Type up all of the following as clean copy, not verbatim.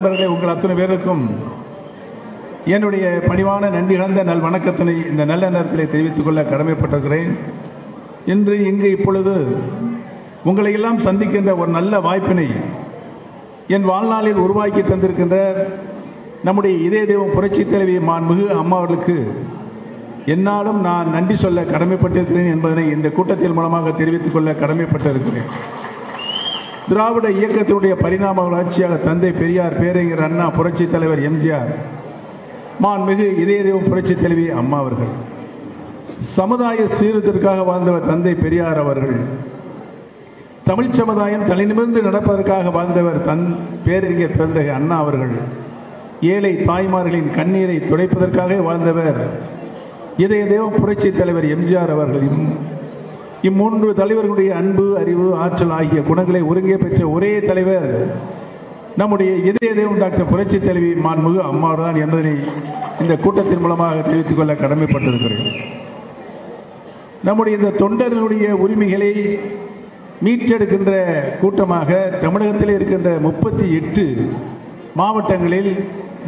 நண்பர்களே, உங்கள் அத்தனை பேருக்கும் என்னுடைய பணிவான நன்றி கலந்த நல் வணக்கத்தினை இந்த நல்ல நேரத்திலே தெரிவித்துக் கொள்ள கடமைப்பட்டிருக்கிறேன். இன்று இங்கு இப்பொழுது உங்களை எல்லாம் சந்திக்கின்ற ஒரு நல்ல வாய்ப்பினை என் வாழ்நாளில் உருவாக்கி தந்திருக்கின்ற நம்முடைய இதய தெய்வம் புரட்சி தலைவி மாண்புமிகு அம்மா அவர்களுக்கு என்னாலும் நான் நன்றி சொல்ல கடமைப்பட்டிருக்கிறேன் என்பதனை இந்த கூட்டத்தின் மூலமாக தெரிவித்துக் கொள்ள கடமைப்பட்டிருக்கிறேன். திராவிட இயக்கத்தினுடைய பரிணாம வளர்ச்சியாக தந்தை பெரியார், பேரறிஞர் அண்ணா, புரட்சி தலைவர் எம்ஜிஆர், மாண்புமிகு இதய தெய்வம் புரட்சி தலைவி அம்மா அவர்கள், சமுதாய சீர்திருத்தத்திற்காக வாழ்ந்தவர் தந்தை பெரியார் அவர்கள், தமிழ் சமுதாயம் தலைநிமிர்ந்து நடப்பதற்காக வாழ்ந்தவர் பேரறிஞர் பெருந்தகை அண்ணா அவர்கள், ஏழை தாய்மார்களின் கண்ணீரை துடைப்பதற்காக வாழ்ந்தவர் இதய தெய்வம் புரட்சி தலைவர் எம்ஜிஆர் அவர்கள். இம்மூன்று தலைவர்களுடைய அன்பு, அறிவு, ஆற்றல் ஆகிய குணங்களை ஒருங்கே பெற்ற ஒரே தலைவர் நம்முடைய இதய தெய்வம் டாக்டர் புரட்சி தலைவி மாண்புமிகு அம்மா தான் என்பதனை இந்த கூட்டத்தின் மூலமாக தெரிவித்துக் கொள்ள கடமைப்பட்டிருக்கிறேன். நம்முடைய இந்த தொண்டர்களுடைய உரிமைகளை மீட்டெடுக்கின்ற கூட்டமாக தமிழகத்தில் இருக்கின்ற 38 மாவட்டங்களில்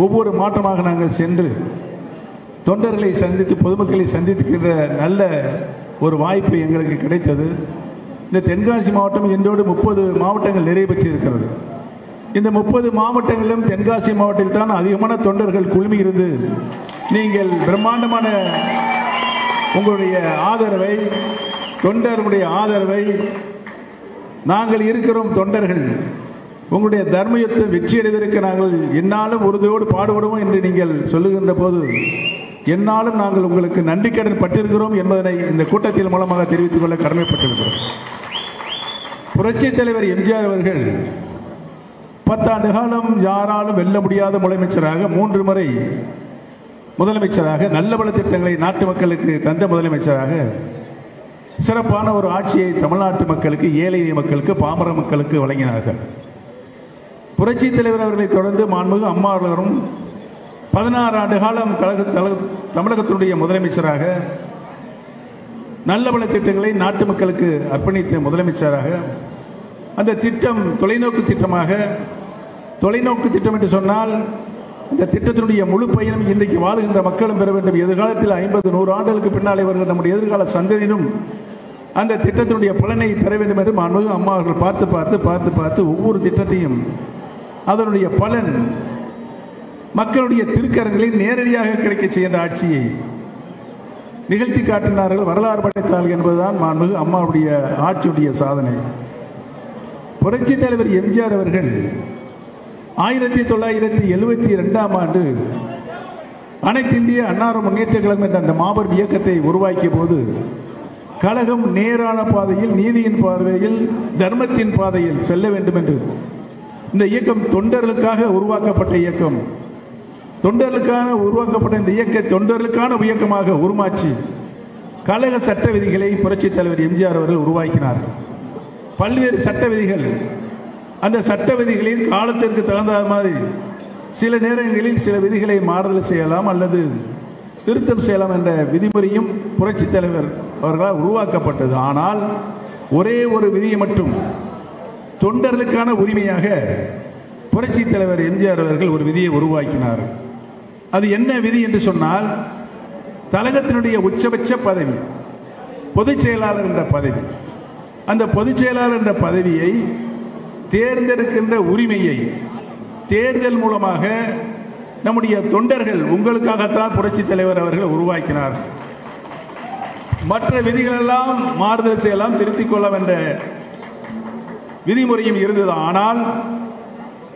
ஒவ்வொரு மாவட்டமாக நாங்கள் சென்று தொண்டர்களை சந்தித்து பொதுமக்களை சந்திக்கின்ற நல்ல ஒரு வாய்ப்பு எங்களுக்கு கிடைத்தது. இந்த தென்காசி மாவட்டம் இன்றோடு 30 மாவட்டங்கள் நிறைவு பெற்றிருக்கிறது. இந்த 30 மாவட்டங்களிலும் தென்காசி மாவட்டத்தில் தான் அதிகமான தொண்டர்கள் குழுமி இருந்து நீங்கள் பிரம்மாண்டமான உங்களுடைய ஆதரவை, தொண்டர்களுடைய ஆதரவை, நாங்கள் இருக்கிறோம் தொண்டர்கள், உங்களுடைய தர்மயுத்தம் வெற்றியடைவதற்கு நாங்கள் என்னாலும் உறுதியோடு பாடுபடுவோம் என்று நீங்கள் சொல்லுகின்ற போது என்னாலும் நாங்கள் உங்களுக்கு நன்றி கடன் பட்டிருக்கிறோம் என்பதனை இந்த கூட்டத்தின் மூலமாக தெரிவித்துக் கொள்ள கடமைப்பட்டிருக்கிறோம். புரட்சி தலைவர் எம்ஜிஆர் அவர்கள் 10 ஆண்டு காலம் யாராலும் வெல்ல முடியாத முதலமைச்சராக, 3 முறை முதலமைச்சராக, நல்ல பல திட்டங்களை நாட்டு மக்களுக்கு தந்த முதலமைச்சராக, சிறப்பான ஒரு ஆட்சியை தமிழ்நாட்டு மக்களுக்கு, ஏழை மக்களுக்கு, பாமர மக்களுக்கு வழங்கினார்கள். புரட்சி தலைவர் அவர்களை தொடர்ந்து மாண்புமிகு அம்மா அவர்களும் 16 ஆண்டு காலம் தமிழகத்தினுடைய முதலமைச்சராக, நல்ல பல திட்டங்களை நாட்டு மக்களுக்கு அர்ப்பணித்த முதலமைச்சராக, அந்த திட்டம் தொலைநோக்கு திட்டமாக, தொலைநோக்கு திட்டம் என்று சொன்னால் இந்த திட்டத்தினுடைய முழு பயணம் இன்றைக்கு வாழுகின்ற மக்களும் பெற வேண்டும். எதிர்காலத்தில் 50-100 ஆண்டுகளுக்கு பின்னாலே வருகிற நம்முடைய எதிர்கால சந்ததியினும் அந்த திட்டத்தினுடைய பலனை பெற வேண்டும் என்று மாண்புமிகு அம்மா அவர்கள் பார்த்து பார்த்து பார்த்து பார்த்து ஒவ்வொரு திட்டத்தையும் அதனுடைய பலன் மக்களுடைய திருக்கரங்களில் நேரடியாக கிடைக்க செய்கின்ற ஆட்சியை நிகழ்த்தி காட்டினார்கள், வரலாறு படைத்தார்கள் என்பதுதான் மாண்புமிகு அம்மாவுடைய ஆட்சியுடைய சாதனை. புரட்சி தலைவர் எம்ஜிஆர் அவர்கள் 1972ஆம் ஆண்டு அனைத்து இந்திய அண்ணா முன்னேற்ற கழகம் என்ற அந்த மாபெரும் இயக்கத்தை உருவாக்கிய போது கழகம் நேரான பாதையில், நீதியின் பாதையில், தர்மத்தின் பாதையில் செல்ல வேண்டும் என்று இந்த இயக்கம் தொண்டர்களுக்காக உருவாக்கப்பட்ட இயக்கம், தொண்டர்களுக்கான உருவாக்கப்பட்ட இந்த இயக்க தொண்டர்களுக்கான இயக்கமாக உருமாற்றி கழக சட்ட விதிகளை புரட்சி தலைவர் எம்ஜிஆர் அவர்கள் உருவாக்கினார்கள். பல்வேறு சட்ட விதிகள், அந்த சட்ட விதிகளில் காலத்திற்கு தகுந்த மாதிரி சில நேரங்களில் சில விதிகளை மாறுதல் செய்யலாம் அல்லது திருத்தம் செய்யலாம் என்ற விதிமுறையும் புரட்சி தலைவர் அவர்களால் உருவாக்கப்பட்டது. ஆனால் ஒரே ஒரு விதியை மட்டும் தொண்டர்களுக்கான உரிமையாக புரட்சி தலைவர் எம்ஜிஆர் அவர்கள் ஒரு விதியை உருவாக்கினார். அது என்ன விதி என்று சொன்னால், கழகத்தினுடைய உச்சபட்ச பதவி பொதுச் செயலாளர் என்ற பதவி, அந்த பொதுச் செயலாளர் என்ற பதவியை தேர்ந்தெடுக்கின்ற உரிமையை தேர்தல் மூலமாக நம்முடைய தொண்டர்கள் உங்களுக்காகத்தான் புரட்சி தலைவர் அவர்கள் உருவாக்கினார். மற்ற விதிகளெல்லாம் மாறுதல் செய்யலாம், திருத்திக் கொள்ளலாம் என்ற விதிமுறையும் இருந்தது. ஆனால்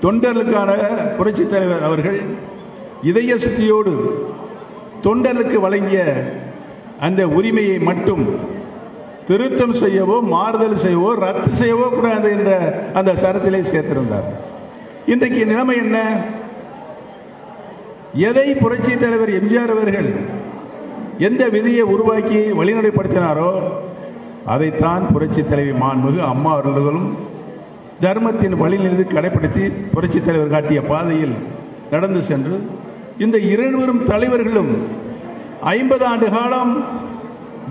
தொண்டர்களுக்கான புரட்சி தலைவர் அவர்கள் இதய சுத்தியோடு தொண்டர்களுக்கு வழங்கிய அந்த உரிமையை மட்டும் திருத்தம் செய்யவோ, மாறுதல் செய்யவோ, ரத்து செய்யவோ கூடாது என்ற அந்த சரத்திலே சேர்த்திருந்தார். இன்றைக்கு நிலைமை என்ன? எதை புரட்சி தலைவர் எம்ஜிஆர் அவர்கள் எந்த விதியை உருவாக்கி வழிநடைப்படுத்தினாரோ அதைத்தான் புரட்சி தலைவி மாண்புமிகு அம்மா அவர்களும் தர்மத்தின் வழியிலிருந்து கடைபிடித்து புரட்சி தலைவர் காட்டிய பாதையில் நடந்து சென்று இந்த இருவரும் தலைவர்களும் 50 ஆண்டு காலம்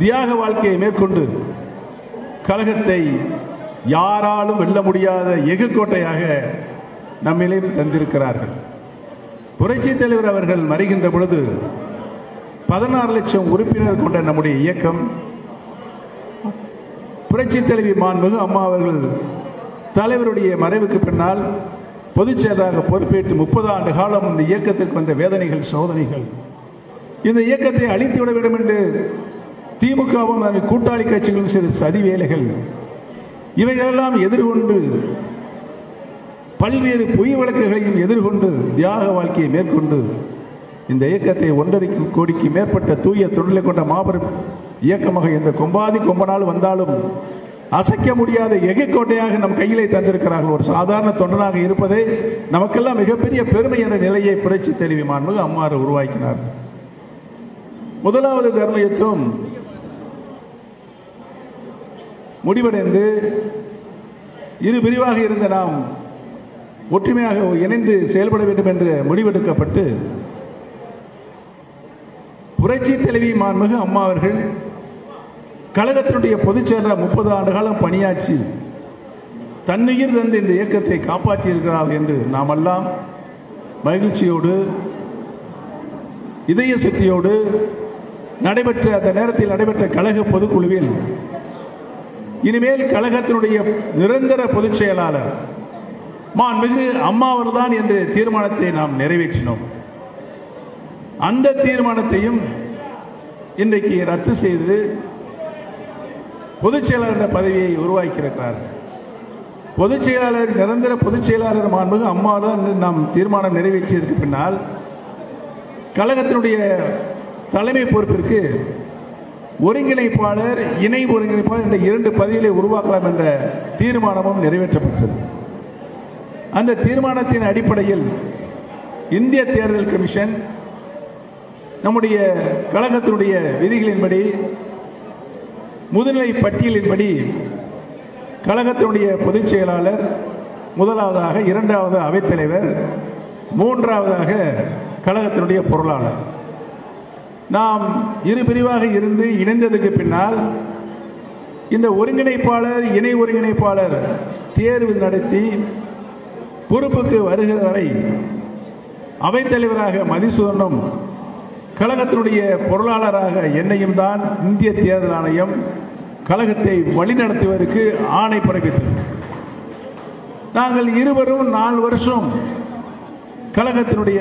தியாக வாழ்க்கையை மேற்கொண்டு கழகத்தை யாராலும் வெல்ல முடியாத எஃகு கோட்டையாக நம்மிலையும் தந்திருக்கிறார்கள். புரட்சித் தலைவர் அவர்கள் மறைகின்ற பொழுது 16 லட்சம் உறுப்பினர் கொண்ட நம்முடைய இயக்கம், புரட்சித் தலைவி மாண்புமிகு அம்மா அவர்கள் தலைவருடைய மறைவுக்கு பின்னால் பொதுச் செயலராக பொறுப்பேற்று 30 ஆண்டு காலம் இந்த இயக்கத்திற்கு வந்த வேதனைகள், சோதனைகள், இந்த இயக்கத்தை அழித்துவிட வேண்டும் என்று திமுகவும் கூட்டாளி கட்சிகளும் செய்த சதி வேலைகள், இவைகளெல்லாம் எதிர்கொண்டு பல்வேறு பொய் வழக்குகளையும் எதிர்கொண்டு தியாக வாழ்க்கையை மேற்கொண்டு இந்த இயக்கத்தை 1.5 கோடிக்கு மேற்பட்ட தூய தொழிலை கொண்ட மாபெரும் இயக்கமாக இந்த கொம்பாதி கொம்பனால் வந்தாலும் அசைக்க முடியாத எகைக்கோட்டையாக நம் கையிலே தந்திருக்கிறார்கள். ஒரு சாதாரண தொண்டனாக இருப்பதே நமக்கெல்லாம் மிகப்பெரிய பெருமை என்ற நிலையை புரட்சி தலைவி மாண்புமிகு அம்மா உருவாக்கினார். முதலாவது தர்ம யுத்தம் முடிவடைந்து இரு பிரிவாக இருந்த நாம் ஒற்றுமையாக இணைந்து செயல்பட வேண்டும் என்று முடிவெடுக்கப்பட்டு புரட்சி தலைவி மாண்புமிகு அம்மா அவர்கள் கழகத்தினுடைய பொதுச் செயலர் 30 ஆண்டு காலம் பணியாற்றி தன்னுயிர் தந்து இந்த இயக்கத்தை காப்பாற்றி இருக்கிறார்கள் என்று நாமெல்லாம் மகிழ்ச்சியோடு இதய சுத்தியோடு நடைபெற்ற அந்த நேரத்தில் நடைபெற்ற கழக பொதுக்குழுவில் இனிமேல் கழகத்தினுடைய நிரந்தர பொதுச் செயலாளர் மாண்புமிகு அம்மா அவர்தான் என்ற தீர்மானத்தை நாம் நிறைவேற்றினோம். அந்த தீர்மானத்தையும் இன்றைக்கு ரத்து செய்து பொதுச் செயலாளர் என்ற பதவியை உருவாக்கியிருக்கிறார். பொதுச் செயலாளர், நிரந்தர பொதுச் செயலாளர் மாண்புமிகு அம்மா தான் நாம் தீர்மானம் நிறைவேற்றியதற்கு பின்னால் கழகத்தினுடைய தலைமை பொறுப்பிற்கு ஒருங்கிணைப்பாளர், இணை ஒருங்கிணைப்பாளர் என்ற 2 பதவிகளை உருவாக்கலாம் என்ற தீர்மானமும் நிறைவேற்றப்பட்டது. அந்த தீர்மானத்தின் அடிப்படையில் இந்திய தேர்தல் கமிஷன் நம்முடைய கழகத்தினுடைய விதிகளின்படி, முதுநிலை பட்டியலின்படி கழகத்தினுடைய பொதுச் செயலாளர் முதலாவதாக, 2வது அவைத்தலைவர், 3வதாக கழகத்தினுடைய பொருளாளர். நாம் இரு பிரிவாக இருந்து இணைந்ததுக்கு பின்னால் இந்த ஒருங்கிணைப்பாளர், இணை ஒருங்கிணைப்பாளர் தேர்வு நடத்தி பொறுப்புக்கு வருகிற வரை அவைத்தலைவராக மதிசூதனும் கழகத்தினுடைய பொருளாளராக என்னையும் தான் இந்திய தேர்தல் ஆணையம் கழகத்தை வழிநடத்துவதற்கு ஆணை பிறப்பித்தது. நாங்கள் இருவரும் 4 வருஷம் கழகத்தினுடைய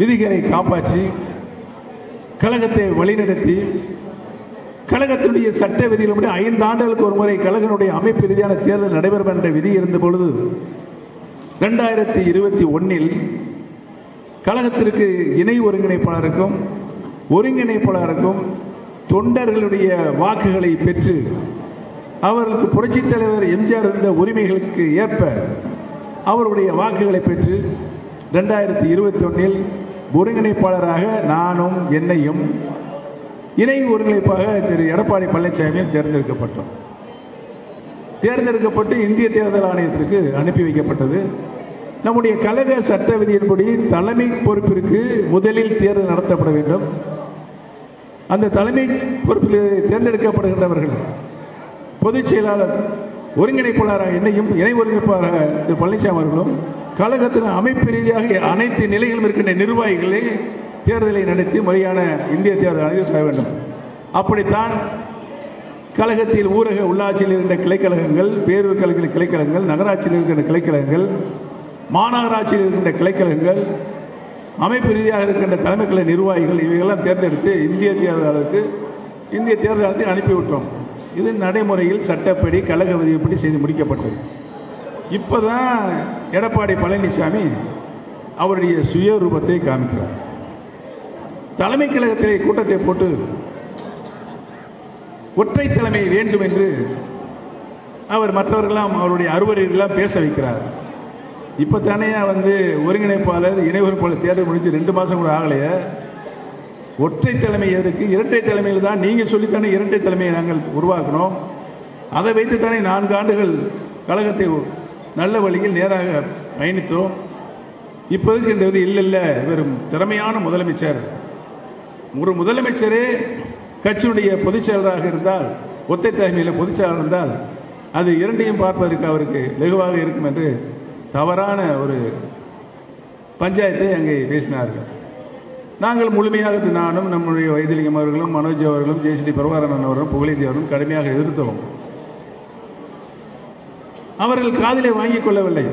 விதிகளை காப்பாற்றி கழகத்தை வழிநடத்தி கழகத்தினுடைய சட்ட விதிகளும்படி 5 ஆண்டுகளுக்கு ஒரு முறை கழகத்தினுடைய அமைப்பு ரீதியான தேர்தல் நடைபெறும் என்ற விதி இருந்த பொழுது 2021 கழகத்திற்கு இணை ஒருங்கிணைப்பாளருக்கும் ஒருங்கிணைப்பாளருக்கும் தொண்டர்களுடைய வாக்குகளை பெற்று அவர்களுக்கு புரட்சித் தலைவர் எம்ஜிஆர் இருந்த உரிமைகளுக்கு ஏற்ப அவருடைய வாக்குகளை பெற்று 2021 ஒருங்கிணைப்பாளராக நானும் என்னையும், இணை ஒருங்கிணைப்பாக திரு எடப்பாடி பழனிசாமியும் தேர்ந்தெடுக்கப்பட்டோம். தேர்ந்தெடுக்கப்பட்டு இந்திய தேர்தல் ஆணையத்திற்கு அனுப்பி வைக்கப்பட்டது. நம்முடைய கழக சட்ட விதியின்படி தலைமை பொறுப்பிற்கு முதலில் தேர்தல் நடத்தப்பட வேண்டும். அந்த தலைமை பொறுப்பில் தேர்ந்தெடுக்கப்படுகின்றவர்கள் பொதுச் செயலாளர், ஒருங்கிணைப்பாளராக என்னையும், இணை ஒருங்கிணைப்பாளராக திரு பழனிசாமி அவர்களும், கழகத்தின் அமைப்பு ரீதியாக அனைத்து நிலைகளும் இருக்கின்ற நிர்வாகிகளை தேர்தலை நடத்தி முறையான இந்திய தேர்தல் ஆணையம் செய்ய வேண்டும். அப்படித்தான் கழகத்தில் ஊரக உள்ளாட்சியில் இருந்த கிளைக்கழகங்கள், பேரூர் கழக கிளைக்கழகங்கள், நகராட்சியில் இருக்கின்ற கிளைக்கழகங்கள், மாநகராட்சியில் இருக்கின்ற கிளைக்கழகங்கள், அமைப்பு ரீதியாக இருக்கின்ற தலைமை கழக நிர்வாகிகள் இவைகளெல்லாம் தேர்ந்தெடுத்து இந்திய தேர்தல் ஆணையத்தை அனுப்பிவிட்டோம். இது நடைமுறையில் சட்டப்படி கழக விதிப்படி செய்து முடிக்கப்பட்டது. இப்போதான் எடப்பாடி பழனிசாமி அவருடைய சுயரூபத்தை காமிக்கிறார். தலைமை கழகத்திலே கூட்டத்தை போட்டு ஒற்றை தலைமை வேண்டும் என்று அவர் மற்றவர்களெல்லாம் அவருடைய அறுவரையெல்லாம் பேச வைக்கிறார். இப்போ தானே ஒருங்கிணைப்பாளர், இணை ஒருங்கிணைப்பாளர் தேர்தல் முடிச்சு 2 மாதம் கூட ஆகலையே. ஒற்றை தலைமை எதற்கு? இரட்டை தலைமையில் தான் நீங்கள் சொல்லித்தானே இரட்டை தலைமையை நாங்கள் உருவாக்கணும். அதை வைத்துத்தானே 4 ஆண்டுகள் கழகத்தை நல்ல வழியில் நேராக பயணித்தோம். இப்போதுக்கு இந்த இது இல்லை. வெறும் திறமையான முதலமைச்சர், ஒரு முதலமைச்சரே கட்சியுடைய பொதுச் செயலராக இருந்தால், ஒற்றை தலைமையில் பொதுச் செயலர் இருந்தால் அது இரண்டையும் பார்ப்பதற்கு அவருக்கு வெகுவாக இருக்கும் என்று தவறான ஒரு பஞ்சாயத்தை அங்கே பேசினார்கள். நாங்கள் முழுமையாக நானும் நம்முடைய வைத்திலிங்கம் அவர்களும் மனோஜ் அவர்களும் ஜெயஸ்ரீ பிரபாகரன் அவர்களும் புகழேந்தி அவர்களும் கடுமையாக எதிர்த்தோம். அவர்கள் காதிலே வாங்கிக் கொள்ளவில்லை.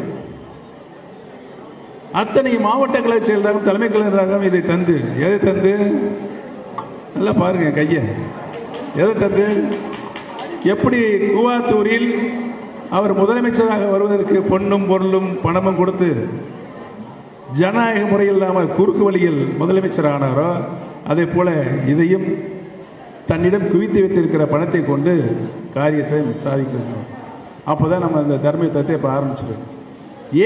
அத்தனை மாவட்ட கழக செயலராகவும் தலைமை கழகராகவும் இதை தந்து எதை தந்து நல்லா பாருங்க கைய எதை தந்து எப்படி கூவாத்தூரில் அவர் முதலமைச்சராக வருவதற்கு பொன்னும் பொருளும் பணமும் கொடுத்து ஜனநாயக முறையில் இல்லாமல் குறுக்கு வழியில் முதலமைச்சர் ஆனாரோ அதே போல இதையும் தன்னிடம் குவித்து வைத்திருக்கிற பணத்தை கொண்டு காரியத்தை சாதிக்கணும். அப்போதான் நம்ம அந்த தர்ம யுத்தத்தை இப்போ ஆரம்பிச்சிருக்கோம்.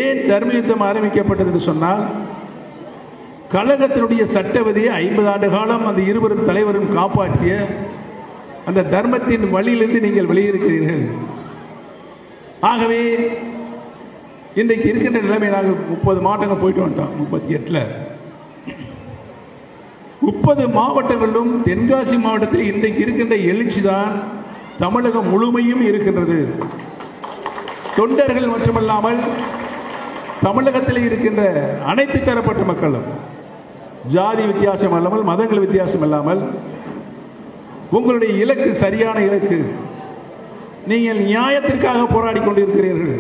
ஏன் தர்ம யுத்தம் ஆரம்பிக்கப்பட்டது என்று சொன்னால், கழகத்தினுடைய சட்ட விதியை 50 ஆண்டு காலம் அந்த இருவரும் தலைவரும் காப்பாற்றிய அந்த தர்மத்தின் வழியிலிருந்து நீங்கள் வெளியிருக்கிறீர்கள். ஆகவே இன்றைக்கு இருக்கின்ற நிலைமை நாங்கள் 30 மாவட்டங்கள் போயிட்டு வந்துட்டோம். 38ல் 30 மாவட்டங்களிலும் தென்காசி மாவட்டத்தில் இன்றைக்கு இருக்கின்ற எழுச்சி தான் தமிழகம் முழுமையும் இருக்கின்றது. தொண்டர்கள் மட்டுமல்லாமல் தமிழகத்தில் இருக்கின்ற அனைத்து தரப்பட்ட மக்களும் ஜாதி வித்தியாசம் இல்லாமல் மதங்கள் வித்தியாசம் இல்லாமல் உங்களுடைய இலக்கு சரியான இலக்கு, நீங்கள் நியாயத்திற்காக போராடி கொண்டிருக்கிறீர்கள்.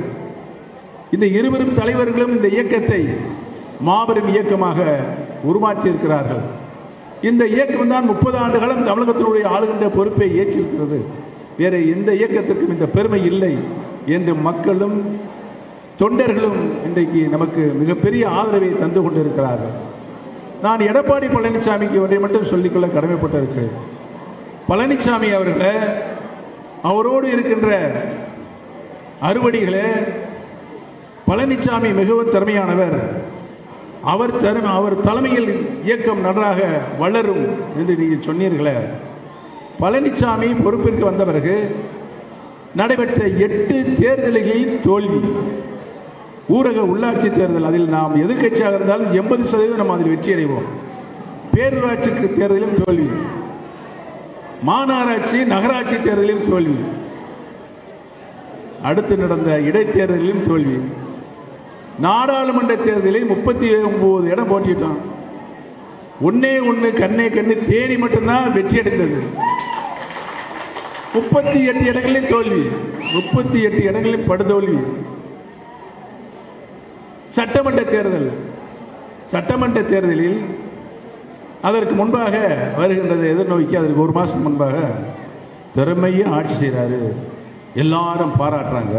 இந்த இருவரும் தலைவர்களும் இந்த இயக்கத்தை மாபெரும் இயக்கமாக உருமாற்றி இருக்கிறார்கள். இந்த இயக்கம் தான் 30 ஆண்டு காலம் தமிழகத்தினுடைய ஆளுகின்ற பொறுப்பை ஏற்றிருக்கிறது. வேற எந்த இயக்கத்திற்கும் இந்த பெருமை இல்லை என்று மக்களும் தொண்டர்களும் இன்றைக்கு நமக்கு மிகப்பெரிய ஆதரவை தந்து கொண்டிருக்கிறார்கள். நான் எடப்பாடி பழனிசாமிக்கு ஒன்றை மட்டும் சொல்லிக்கொள்ள கடமைப்பட்டிருக்கிறேன். பழனிசாமி அவர்களை, அவரோடு இருக்கின்ற அறுவடிகளே, பழனிசாமி மிகவும் திறமையானவர். அவர் தலைமையில் இயக்கம் நன்றாக வளரும் என்று நீங்கள் சொன்னீர்களே. பழனிசாமி பொறுப்பிற்கு வந்த பிறகு நடைபெற்ற 8 தேர்தல்களில் தோல்வி. ஊரக உள்ளாட்சி தேர்தல், அதில் நாம் எதிர்க்கட்சியாக இருந்தாலும் 80% நம்ம அதில் வெற்றி அடைவோம். பேரூராட்சி தேர்தலிலும் தோல்வி, மாநகராட்சி நகராட்சி தேர்தலிலும் தோல்வி, அடுத்து நடந்த இடைத்தேர்தலிலும் தோல்வி, நாடாளுமன்ற தேர்தலில் 39 இடம் போட்டிட்டோம். ஒண்ணு கண்ணே கண்ணு தேனி மட்டும்தான் வெற்றி அடைந்தது. 38 இடங்களில் தோல்வி, 38 இடங்களில் படுதோல்வி. சட்டமன்ற தேர்தலில் அதற்கு முன்பாக வருகின்றது எதிர்நோக்கி, அதற்கு 1 மாதம் முன்பாக திறமையை ஆட்சி செய்கிறாரு, எல்லாரும் பாராட்டுறாங்க,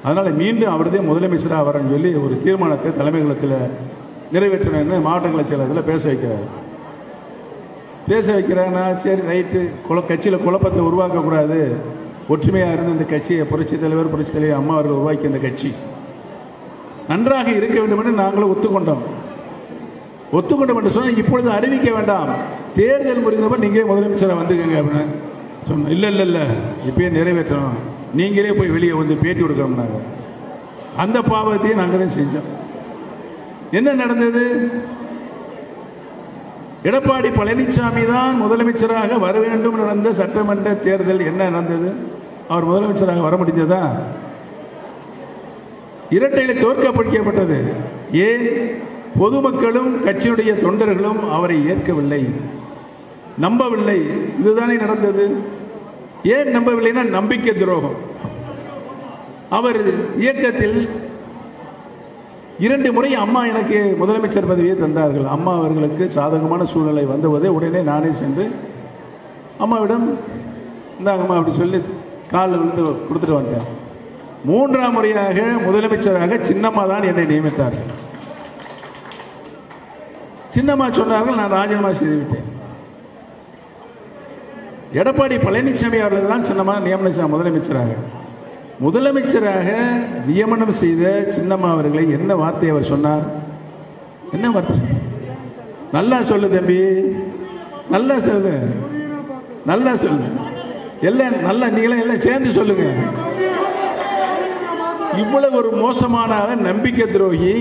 அதனால மீண்டும் அவரதே முதலமைச்சராக வரன்னு சொல்லி ஒரு தீர்மானத்தை தலைமையகத்தில் நிறைவேற்றணும்னு மாவட்ட கழக செயலகத்தில் பேச வைக்கிறேன்னா சரி ரைட்டு, கட்சியில் குழப்பத்தை உருவாக்கக்கூடாது, ஒற்றுமையாக இருந்து இந்த கட்சியை புரட்சித் தலைவர் அம்மா அவர்கள் உருவாக்கி இந்த கட்சி நன்றாக இருக்க வேண்டும் என்று நாங்களும் ஒத்துக்கொண்டோம் என்று சொன்னால் இப்பொழுது அறிவிக்க வேண்டாம், தேர்தல் முடிந்தப்ப நீங்கள் முதலமைச்சராக வந்துக்கங்க அப்படின்னு சொன்னோம். இல்லை இப்பயே நிறைவேற்றணும், நீங்களே போய் வெளியே வந்து பேட்டி கொடுக்கணும்னாங்க. அந்த பாவத்தையும் நாங்கள் தான் செஞ்சோம். என்ன நடந்தது? எடப்பாடி பழனிசாமி தான் முதலமைச்சராக வர வேண்டும் நடந்த சட்டமன்ற தேர்தல் என்ன நடந்தது? அவர் முதலமைச்சராக வர முடிந்ததா? இரட்டையில தோற்கடிக்கப்பட்டது. ஏன்? பொதுமக்களும் கட்சியுடைய தொண்டர்களும் அவரை ஏற்கவில்லை, நம்பவில்லை. இதுதானே நடந்தது. ஏன் நம்பவில்லைன்னா நம்பிக்கை துரோகம். அவர் இயக்கத்தில் 2 முறை அம்மா எனக்கு முதலமைச்சர் பதவியை தந்தார்கள். அம்மா அவர்களுக்கு சாதகமான சூழ்நிலை வந்தபோதே உடனே நானே சென்று அம்மாவிடம் இந்தாங்கம்மா அப்படி சொல்லி காலில் விழுந்து கொடுத்துட்டு வந்தேன். 3ஆம் முறையாக முதலமைச்சராக சின்னம்மா தான் என்னை நியமித்தார்கள். சின்னம்மா சொன்னார்கள், நான் ராஜினாமா செய்துவிட்டேன். எடப்பாடி பழனிசாமி அவர்கள் தான் சின்னம்மா நியமனம் முதலமைச்சராக நியமனம் செய்த சின்னம்மா அவர்களை என்ன வார்த்தை அவர் சொன்னார்? என்ன வார்த்தை? நல்லா சொல்லு தம்பி, நல்லா சொல்லு, எல்லாம் நல்லா நீங்களே எல்லாம் சேர்ந்து சொல்லுங்க. இவ்வளவு ஒரு மோசமான நம்பிக்கை துரோகி,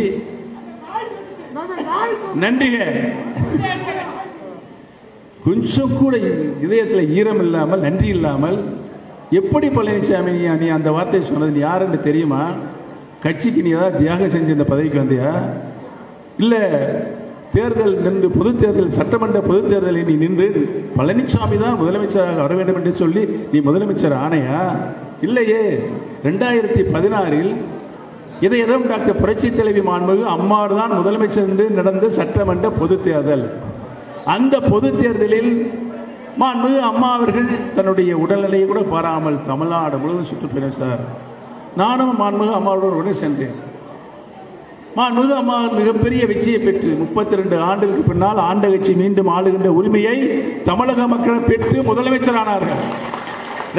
நன்றிக, கொஞ்சம் கூட இதயத்தில் ஈரம் இல்லாமல், நன்றி இல்லாமல் எப்படி பழனிசாமி நீ அந்த வார்த்தையை சொன்னது யாருன்னு தெரியுமா? கட்சிக்கு நீ ஏதாவது தியாகம் செஞ்சு இந்த பதவிக்கு வந்தியா? இல்லை தேர்தல் நின்று பொது தேர்தல் சட்டமன்ற பொது தேர்தலில் நீ நின்று பழனிசாமி தான் முதலமைச்சராக வர வேண்டும் என்று சொல்லி நீ முதலமைச்சர் ஆணையா? இல்லையே. 2016 இதயம் டாக்டர் புரட்சி தலைவி மாண்புமிகு அம்மாவர் தான் முதலமைச்சர் என்று நடந்த சட்டமன்ற பொது தேர்தல். அந்த பொது தேர்தலில் மாண்புமிகு அம்மா அவர்கள் தன்னுடைய உடல்நிலையை கூட பாராமல் தமிழ்நாடு முழுவதும் சுற்றுப்பயணம் சார். நானும் மாண்புமிகு அம்மாவோடு உடனே சென்றேன். மாண்புமிகு அம்மா மிகப்பெரிய வெற்றியை பெற்று 32 ஆண்டுகளுக்கு பின்னால் ஆண்ட கட்சி மீண்டும் ஆளுகின்ற உரிமையை தமிழக மக்கள் பெற்று முதலமைச்சர் ஆனார்கள்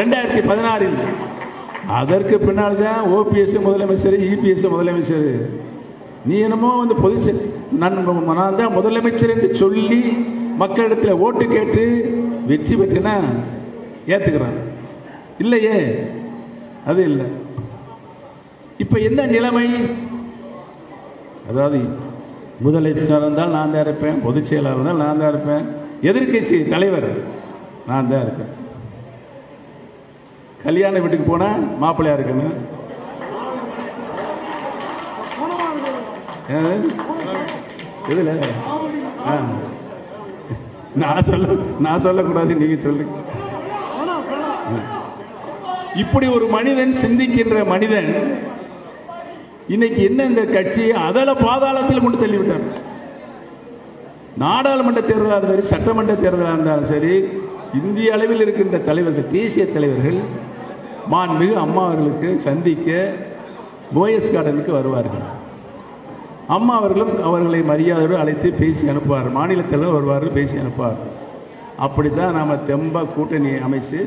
2016. அதற்கு பின்னால் தான் ஓபிஎஸ் முதலமைச்சர், இபிஎஸ் முதலமைச்சர். நீ என்னமோ வந்து நான் தான் முதலமைச்சர் என்று சொல்லி மக்களிடத்தில் ஓட்டு கேட்டு வெற்றி பெற்றுனா ஏத்துக்கிறான். இல்லையே, அது இல்லை. இப்ப என்ன நிலைமை? அதாவது முதலமைச்சர் இருந்தால் நான் தான் இருப்பேன், பொதுச் செயலாளர் இருந்தால் நான் தான் இருப்பேன், எதிர்கட்சி தலைவர் நான் தான் இருப்பேன். கல்யாண வீட்டுக்கு போனா மாப்பிள்ளையா இருக்கணும். இதுல நான் சொல்லக்கூடாது, நீங்க சொல்லுங்க. இப்படி ஒரு மனிதன், சிந்திக்கின்ற மனிதன் இன்னைக்கு என்ன இந்த கட்சியை அதல பாதாளத்தில் கொண்டு தள்ளிவிட்டார். நாடாளுமன்ற தேர்தலாக இருந்தாலும் சரி, சட்டமன்ற தேர்தலாக இருந்தாலும் சரி, இந்திய அளவில் இருக்கின்ற தலைவர்கள், தேசிய தலைவர்கள் மாண்புமிகு அம்மா அவர்களுக்கு சந்திக்க போயஸ் கார்டனுக்கு வருவார்கள். அம்மா அவர்களும் அவர்களை மரியாதையோடு அழைத்து பேசி அனுப்புவார். மாநில தலைவர் வருவார்கள், பேசி அனுப்புவார். அப்படித்தான் நாம் தெம்பா கூட்டணி அமைச்சு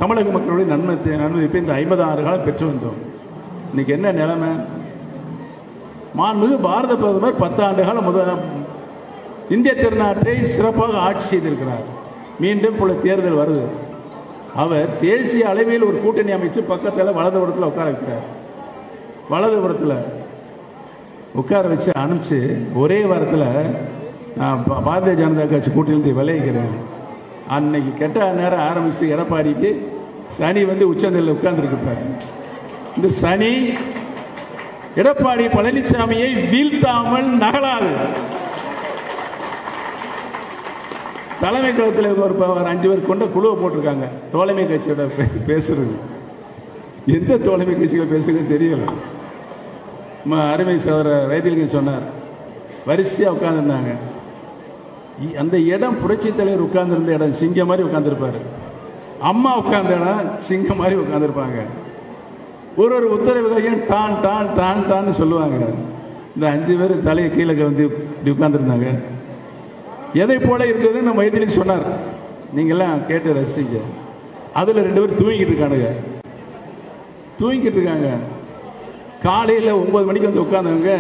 தமிழக மக்களுடைய நன்மதிப்பை இந்த 56 காலம் பெற்று வந்தோம். இன்னைக்கு என்ன நிலைமை? மாண்புமிகு பாரத பிரதமர் 10 ஆண்டு காலம் இந்திய திருநாட்டை சிறப்பாக ஆட்சி செய்திருக்கிறார். மீண்டும் இப்பொழுது தேர்தல் வருது. அவர் தேசிய அளவில் ஒரு கூட்டணி அமைச்சு பக்கத்தில் வலதுபுறத்தில் உட்கார வைக்கிறார். வலதுபுறத்தில் உட்கார வச்சு அனுப்பிச்சு ஒரே வாரத்தில் நான் பாரதிய ஜனதா கட்சி கூட்டணியில் விளைவிக்கிறேன். அன்னைக்கு கெட்ட நேரம் ஆரம்பிச்சு எடப்பாடிக்கு சனி வந்து உச்சந்தலையில் உட்கார்ந்துருப்பார். இந்த சனி எடப்பாடி பழனிசாமியை வீழ்த்தாமல் நகலாது. தலைமை கழகத்தில் ஒரு 5 பேர் கொண்ட குழுவை போட்டிருக்காங்க. தோழமை கட்சியோட பேசுறது, எந்த தோழமை கட்சிகளை பேசுறது தெரியல. அருமை சகோதரர் வைத்திலிங்கம் சொன்னார், வரிசையா உட்கார்ந்துருந்தாங்க. அந்த இடம் புரட்சி தலைவர் உட்கார்ந்துருந்த இடம் சிங்கம் மாதிரி உட்கார்ந்துருப்பாரு. அம்மா உட்கார்ந்த இடம் சிங்கம் மாதிரி உட்கார்ந்துருப்பாங்க. ஒரு உத்தரவுகளையும் டான் டான் டான் டான்னு சொல்லுவாங்க. இந்த 5 பேர் தலையை கீழே வந்து இப்படி உட்கார்ந்துருந்தாங்க. எதை போல இருந்தது நம்ம வைத்திலிங்கம் சொன்னார். நீங்கெல்லாம் கேட்டு ரசிங்க. அதுல 2 பேர் தூங்கிக்கிட்டு இருக்காங்க. காலையில் 9 மணிக்கு வந்து உட்காந்தவங்க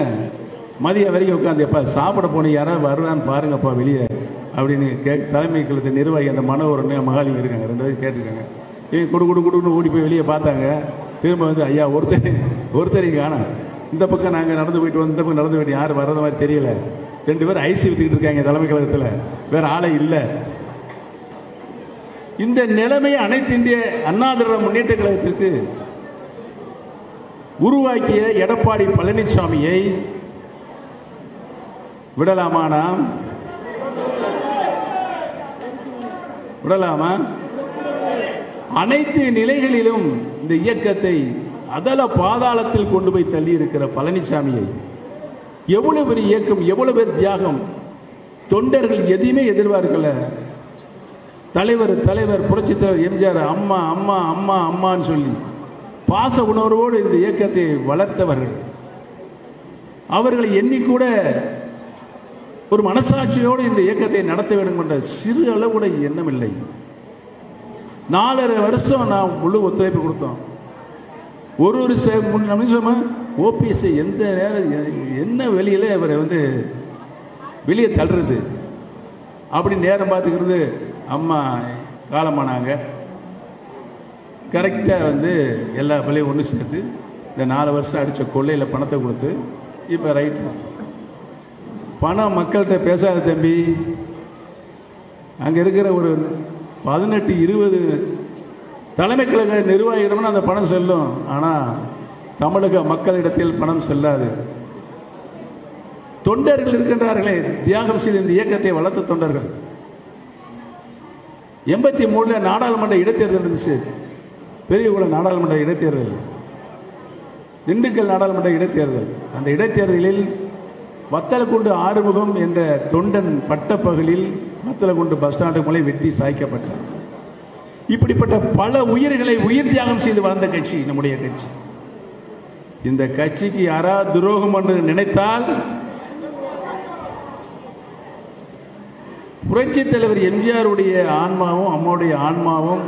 மதியம் வரைக்கும் உட்காந்து, எப்பா சாப்பிட போன யாராவது வருவான்னு பாருங்கப்பா வெளியே அப்படின்னு தலைமை கழகத்தை நிர்வாகி அந்த மனோரன்னு மகாலிங்க இருக்காங்க, 2 பேரும் கேட்டிருக்காங்க. இவங்க குடுன்னு ஓடி போய் வெளியே பார்த்தாங்க. திரும்ப வந்து ஐயா ஒருத்தரையும் காணோம். இந்த பக்கம் நாங்கள் நடந்து போயிட்டு வந்து, இந்த பக்கம் நடந்து போயிட்டு யாரும் வர்றது மாதிரி தெரியல. 2 பேரும் ஐசி வித்துக்கிட்டு இருக்காங்க தலைமை கழகத்தில், வேற ஆளே இல்லை. இந்த நிலைமையை அனைத்து இந்திய அண்ணா திராவிட முன்னேற்ற கழகத்திற்கு உருவாக்கிய எடப்பாடி பழனிசாமியை விடலாமா? நாம் விடலாமா? அனைத்து நிலைகளிலும் இந்த இயக்கத்தை அதல பாதாளத்தில் கொண்டு போய் தள்ளி இருக்கிற பழனிசாமியை, எவ்வளவு பெரிய இயக்கம், எவ்வளவு பேர் தியாகம், தொண்டர்கள் எதையுமே எதிர்பார்க்கல. தலைவர் புரட்சி தலைவர் எம்ஜிஆர் அம்மா அம்மா அம்மா அம்மான்னு சொல்லி பாச உணர்வோடு இந்த இயக்கத்தை வளர்த்தவர்கள். அவர்களை எண்ணிக்கூட ஒரு மனசாட்சியோடு இந்த இயக்கத்தை நடத்த வேண்டும் என்ற சிறு அளவுட எண்ணம் இல்லை. 4.5 வருஷம் நான் முழு ஒத்துழைப்பு கொடுத்தோம். ஒரு நிமிஷமா ஓபிஎஸ் எந்த நேரம் என்ன வெளியில அவரை வந்து வெளியே தள்ளுறது அப்படி நேரம் பார்த்துக்கிறது. அம்மா காலமானாங்க. கரெக்டாக வந்து எல்லா பிள்ளையும் ஒன்று சேர்த்து இந்த 4 வருஷம் அடித்த கொள்ளையில் பணத்தை கொடுத்து இப்போ ரைட்டு பணம் மக்கள்கிட்ட பேசாத தம்பி. அங்கே இருக்கிற ஒரு 18-20 தலைமை கழக நிர்வாகிடம்னு அந்த பணம் செல்லும். ஆனால் தமிழக மக்களிடத்தில் பணம் செல்லாது. தொண்டர்கள் இருக்கின்றார்களே, தியாகம் செய்த இந்த இயக்கத்தை வளர்த்த தொண்டர்கள். 83 நாடாளுமன்ற இடைத்தேர்தல் இருந்துச்சு. பெரியகுளம் நாடாளுமன்ற இடைத்தேர்தல், திண்டுக்கல் நாடாளுமன்ற இடைத்தேர்தல். அந்த இடைத்தேர்தலில் வத்தலக்குண்டு ஆறுமுகம் என்ற தொண்டன் பட்டப்பகலில் வத்தலக்குண்டு பஸ் ஸ்டாண்டு மூலம் வெட்டி சாய்க்கப்பட்டார். இப்படிப்பட்ட பல உயிர்களை உயிர் தியாகம் செய்து வாழ்ந்த கட்சி நம்முடைய கட்சி. இந்த கட்சிக்கு யாராவது துரோகம் என்று நினைத்தால் புரட்சி தலைவர் எம்ஜிஆருடைய ஆன்மாவும் அம்மாவுடைய ஆன்மாவும்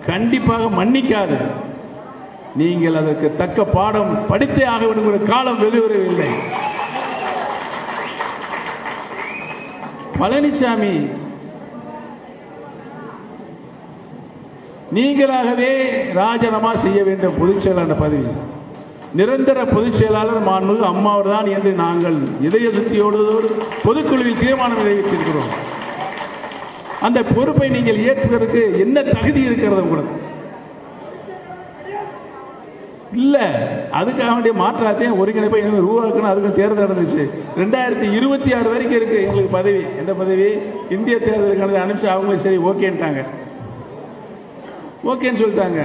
கண்டிப்பாக மன்னிக்காது. நீங்கள் அதற்கு தக்க பாடம் படித்தே ஆக வேண்டும். காலம் வெகு விரைவில்லை. பழனிசாமி நீங்களாகவே ராஜினாமா செய்ய வேண்டும் பொதுச் செயலாளர் பதவி. நிரந்தர பொதுச் செயலாளர் மாண்புமிகு அம்மாவர் தான் என்று நாங்கள் இதய சுத்தியோடு பொதுக்குழுவில் தீர்மானம் நிறைவேற்றிருக்கிறோம். அந்த பொறுப்பை நீங்கள் ஏற்றுவதற்கு என்ன தகுதி இருக்கிறது உங்களுக்கு? இல்ல, அதுக்காக வேண்டிய மாற்றாத்தையும் ஒருங்கிணைப்பை உருவாக்கணும். அதுக்கும் தேர்தல் நடந்துச்சு. 2026 வரைக்கும் இருக்கு எங்களுக்கு பதவி. எந்த பதவி? இந்திய தேர்தலுக்கானது அனுப்பிச்சு அவங்க சரி ஓகேன்ட்டாங்க. ஓகேன்னு சொல்லிட்டாங்க.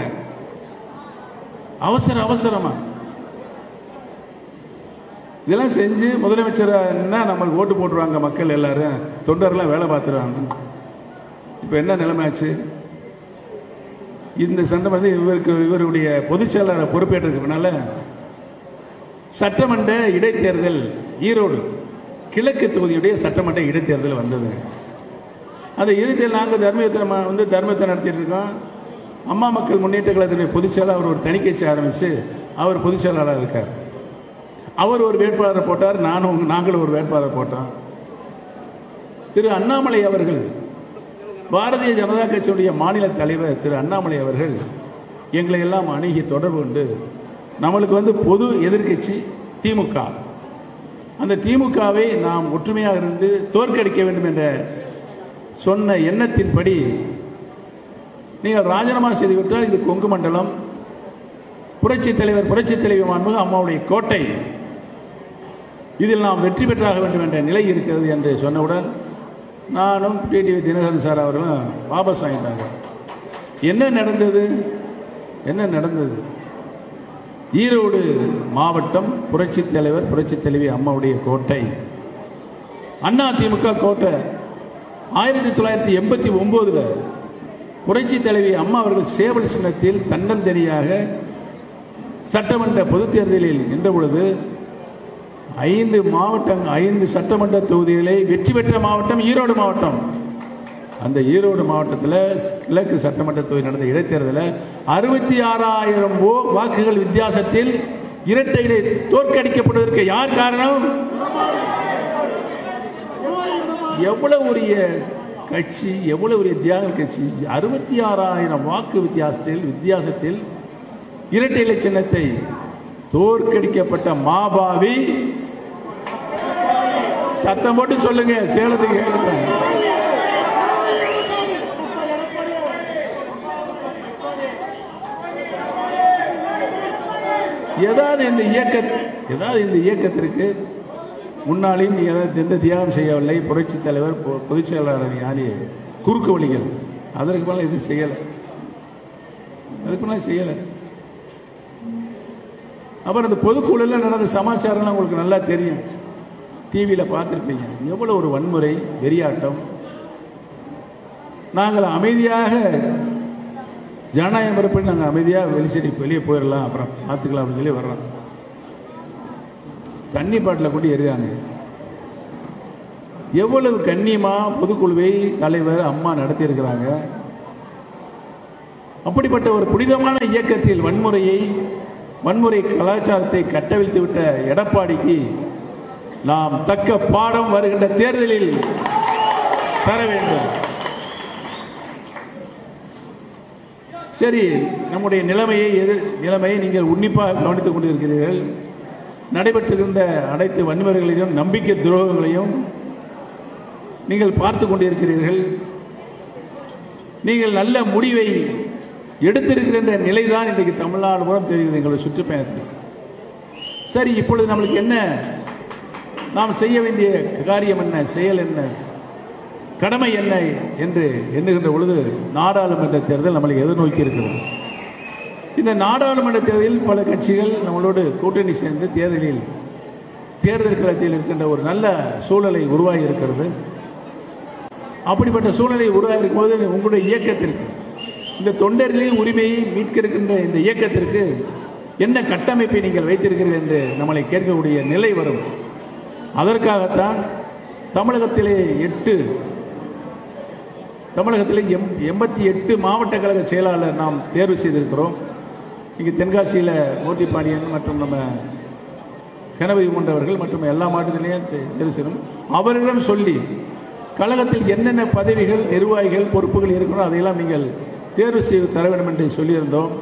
அவசரமா இதெல்லாம் செஞ்சு முதலமைச்சர் நம்மளுக்கு ஓட்டு போட்டுருவாங்க மக்கள் எல்லாரும், தொண்டர்லாம் வேலை பார்த்துருவாங்க. இப்ப என்ன நிலைமையாச்சு? இந்த சட்டமன்ற இவருடைய பொதுச் செயலாளர் பொறுப்பேற்றதுக்கு பின்னால சட்டமன்ற இடைத்தேர்தல் ஈரோடு கிழக்கு தொகுதியுடைய சட்டமன்ற இடைத்தேர்தல் வந்தது. அந்த இறுதியில் நாங்கள் தர்மத்தை நடத்திட்டு இருக்கோம். அம்மா மக்கள் முன்னேற்ற கழகத்தினுடைய பொதுச் செயலாளர் ஒரு தனி கட்சி ஆரம்பிச்சு அவர் பொதுச் செயலாளர் இருக்கார். அவர் ஒரு வேட்பாளரை போட்டார், நாங்களும் ஒரு வேட்பாளர் போட்டோம். திரு அண்ணாமலை அவர்கள், பாரதிய ஜனதா கட்சியுடைய மாநில தலைவர் திரு அண்ணாமலை அவர்கள் எங்களை எல்லாம் அணுகி தொடர்பு கொண்டு நம்மளுக்கு பொது எதிர்கட்சி திமுக, அந்த திமுகவை நாம் ஒற்றுமையாக இருந்து தோற்கடிக்க வேண்டும் என்ற சொன்ன எண்ணத்தின்படி நீங்கள் ராஜினாமா செய்துவிட்டால் இது கொங்கு மண்டலம், புரட்சி தலைவி மாண்புமிகு அம்மாவுடைய கோட்டை, இதில் நாம் வெற்றி பெற்றாக வேண்டும் என்ற நிலை இருக்கிறது என்று சொன்னவுடன் நானும் டிடிவி தினகரன் சார் அவர்களும் வாபஸ் வாங்கிட்டாங்க. என்ன நடந்தது? ஈரோடு மாவட்டம் புரட்சி தலைவி அம்மாவுடைய கோட்டை, அண்ணா திமுக கோட்டை. 1989 புரட்சி தலைவி அம்மா அவர்கள் சேவல் சின்னத்தில் தன்னந்தனியாக சட்டமன்ற பொதுத் தேர்தலில் நின்ற பொழுது 5 சட்டமன்ற தொகுதிகளை வெற்றி பெற்ற மாவட்டம் ஈரோடு மாவட்டம். அந்த ஈரோடு மாவட்டத்தில் கிழக்கு சட்டமன்ற தொகுதி நடந்த இடைத்தேர்தலில் 66,000 வாக்குகள் வித்தியாசத்தில் இரட்டையிலே தோற்கடிக்கப்படுவதற்கு யார் காரணம்? எவ்வளவு உரிய கட்சி, எவ்வளவு உரிய தியாக கட்சி! 66,000 வாக்கு வித்தியாசத்தில் இரட்டை சின்னத்தை தோற்கடிக்கப்பட்ட மாபாவி. சத்தம் போட்டு சொல்லுங்க, சேலத்துக்கு ஏதாவது இந்த இயக்கத்திற்கு முன்னாலும் எந்த தியாகம் செய்யவில்லை. புரட்சி தலைவர் பொதுச் செயலாளர் யானி குறுக்கு வழிகள், அதற்கு மேல இது செய்யலை. அப்புறம் இந்த பொதுக்குழுல நடந்த சமாச்சாரம் உங்களுக்கு நல்லா தெரியும், டிவியில பார்த்துருப்பீங்க. எவ்வளவு ஒரு வன்முறை, வெறியாட்டம். நாங்கள் அமைதியாக ஜனநாயகம் இருப்படி நாங்கள் அமைதியாக வெளியே போயிடலாம், அப்புறம் பார்த்துக்கலாம் அப்படின்னு சொல்லி வர்றோம். தண்ணி பாட்டில் கொண்டு எறியாங்க. எவ்வளவு கண்ணியமா பொதுக்குழுவை தலைவர் அம்மா நடத்தி இருக்கிறாங்க. அப்படிப்பட்ட ஒரு புனிதமான இயக்கத்தில் வன்முறை கலாச்சாரத்தை கட்டவிழ்த்து விட்ட எடப்பாடிக்கு நாம் தக்க பாடம் வருகின்ற தேர்தலில் தர வேண்டும். சரி, நம்முடைய நிலைமையை நீங்கள் உன்னிப்பாக கவனித்துக் கொண்டிருக்கிறீர்கள். நடைபெற்றிருந்த அனைத்து வன்முறைகளையும் நம்பிக்கை துரோகங்களையும் நீங்கள் பார்த்து கொண்டிருக்கிறீர்கள். நீங்கள் நல்ல முடிவை எடுத்திருக்கின்ற நிலைதான் இன்றைக்கு தமிழ்நாடு மூலம் தெரிகிறது எங்களுடைய சுற்றுப்பயணத்தில். சரி, இப்பொழுது நம்மளுக்கு என்ன, நாம் செய்ய வேண்டிய காரியம் என்ன, செயல் என்ன, கடமை என்ன என்று எண்ணுகின்ற பொழுது நாடாளுமன்ற தேர்தல் நம்மளை எதிர்நோக்கி இருக்கிறது. இந்த நாடாளுமன்ற தேர்தலில் பல கட்சிகள் நம்மளோடு கூட்டணி சேர்ந்து தேர்தல் களத்தில் இருக்கின்ற ஒரு நல்ல சூழலை உருவாகி இருக்கிறது. அப்படிப்பட்ட சூழ்நிலை உருவாகி இருக்கும்போது உங்களுடைய இயக்கத்திற்கு, இந்த தொண்டர்களின் உரிமையை மீட்க இருக்கின்ற இந்த இயக்கத்திற்கு என்ன கட்டமைப்பை நீங்கள் வைத்திருக்கிறீர்கள் என்று நம்மளை கேட்கக்கூடிய நிலை வரும். அதற்காகத்தான் தமிழகத்திலே 88 மாவட்ட கழக செயலாளர் நாம் தேர்வு செய்திருக்கிறோம். இங்கே தென்காசியில் மோட்டி பாண்டியன் மற்றும் நம்ம கணபதி போன்றவர்கள் மற்றும் எல்லா மாவட்டத்திலையும் தேர்வு செய்யணும். அவர்களிடம் சொல்லி கழகத்தில் என்னென்ன பதவிகள், நிர்வாகிகள், பொறுப்புகள் இருக்கணும் அதையெல்லாம் நீங்கள் தேர்வு செய்து தர வேண்டும் என்று சொல்லியிருந்தோம்.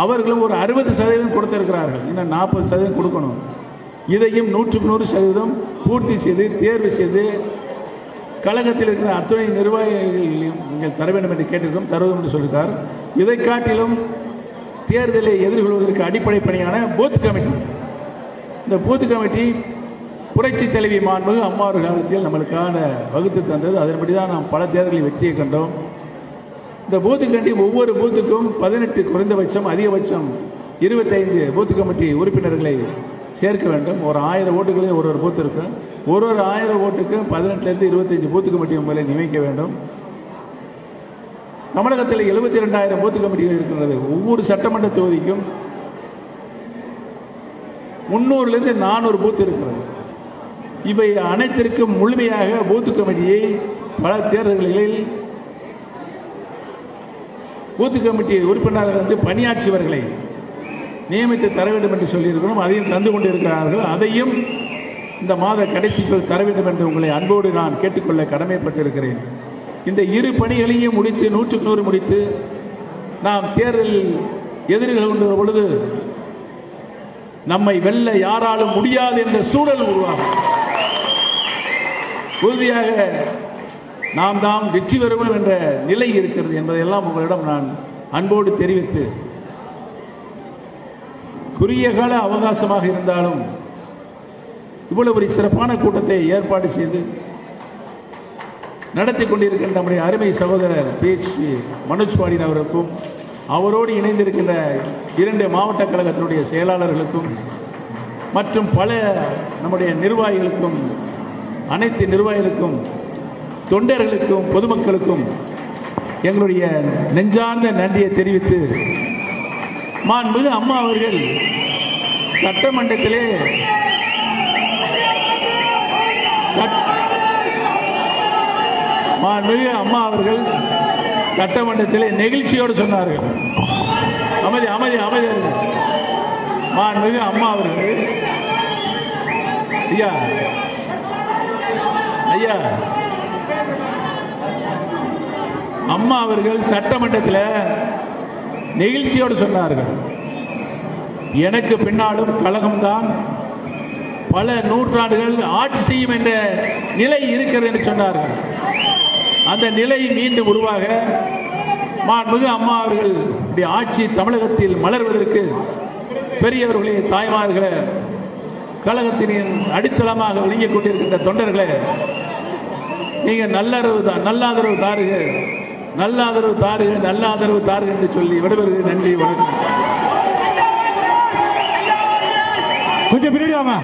அவர்களும் ஒரு 60% கொடுத்திருக்கிறார்கள். இன்னும் 40% கொடுக்கணும். இதையும் 100% பூர்த்தி செய்து தேர்வு செய்து கழகத்தில் இருக்கிற அத்துணை நிர்வாகிகளையும் நீங்கள் தர வேண்டும் என்று கேட்டிருக்கோம். தருவோம் என்று சொல்லியிருக்கார். இதை காட்டிலும் தேர்தலை எதிர்கொள்வதற்கு அடிப்படை பணியான பூத் கமிட்டி, இந்த பூத் கமிட்டி புரட்சி தலைவி மாண்புமிகு அம்மா அவர்கள் காலத்தில் நம்மளுக்கான வகுத்து தந்தது. அதன்படி தான் நாம் பல தேர்தலில் வெற்றியை கண்டோம். இந்த பூத்து கமிட்டி ஒவ்வொரு பூத்துக்கும் 18 குறைந்தபட்சம் அதிகபட்சம் 25 பூத்து கமிட்டி உறுப்பினர்களை சேர்க்க வேண்டும். ஒரு 1000 ஓட்டுகளில் ஒரு பூத்து இருக்கும். ஒரு 1000 ஓட்டுக்கு 18லிருந்து 25 பூத்து கமிட்டி உங்களை நியமிக்க வேண்டும். தமிழகத்தில் 72,000 பூத்து கமிட்டிகள் இருக்கின்றது. ஒவ்வொரு சட்டமன்ற தொகுதிக்கும் 300லிருந்து 400 பூத்து இருக்கிறது. இவை அனைத்திற்கும் முழுமையாக பூத்து கமிட்டியை பல தேர்தல்களில் பூத்து கமிட்டி உறுப்பினர்கள் வந்து பணியாற்றியவர்களை நியமித்து தர வேண்டும் என்று சொல்லியிருக்கிறோம். அதையும் தந்து கொண்டிருக்கிறார்கள். அதையும் இந்த மாத கடைசிக்குள் தர வேண்டும் என்று உங்களை அன்போடு நான் கேட்டுக்கொள்ள கடமைப்பட்டிருக்கிறேன். இந்த இரு பணிகளையும் முடித்து 100க்கு 100 முடித்து நாம் தேர்தலில் எதிர்கொள்கின்ற பொழுது நம்மை வெல்ல யாராலும் முடியாது என்ற சூழல் உருவாகும். உறுதியாக நாம் தான் வெற்றி பெறுவோம் என்ற நிலை இருக்கிறது என்பதையெல்லாம் உங்களிடம் நான் அன்போடு தெரிவித்து, குறுகிய கால அவகாசமாக இருந்தாலும் இவ்வளவு ஒரு சிறப்பான கூட்டத்தை ஏற்பாடு செய்து நடத்தி கொண்டிருக்கின்ற நம்முடைய அருமை சகோதரர் PHP மனோஜ் பாண்டியன் அவருக்கும், அவரோடு இணைந்திருக்கின்ற 2 மாவட்ட கழகத்தினுடைய செயலாளர்களுக்கும் மற்றும் பல நம்முடைய நிர்வாகிகளுக்கும், அனைத்து நிர்வாகிகளுக்கும், தொண்டர்களுக்கும், பொதுமக்களுக்கும் எங்களுடைய நெஞ்சார்ந்த நன்றியை தெரிவித்து, மாண்புமிகு அம்மா அவர்கள் சட்டமன்றத்திலே மாண்புமிகு அம்மா அவர்கள் சட்டமன்றத்திலே நெகிழ்ச்சியோடு சொன்னார்கள். அமைதி அமைதி அமைதி. மாண்புமிகு அம்மா அவர்கள் ஐயா ஐயா அம்மா அவர்கள் சட்டமன்றத்தில் நெகிழ்ச்சியோடு சொன்னார்கள், எனக்கு பின்னாலும் கழகம்தான் பல நூற்றாண்டுகள் ஆட்சி செய்யும் என்ற நிலை இருக்கிறது என்று சொன்னார்கள். அந்த நிலை மீண்டும் உருவாக மாண்புமிகு அம்மா அவர்கள் ஆட்சி தமிழகத்தில் மலர்வதற்கு பெரியவர்களே, தாய்மார்களே, கழகத்தின் அடித்தளமாக விளங்கிக் கொண்டிருக்கின்ற தொண்டர்களே, நீங்க நல்லாதரவு தாருங்க, நல்லாதரவு தாருங்க, நல்லாதரவு தாருங்க என்று சொல்லி விடுவது. நன்றி, வணக்கம். கொஞ்சம் பின்னாடி வாங்க.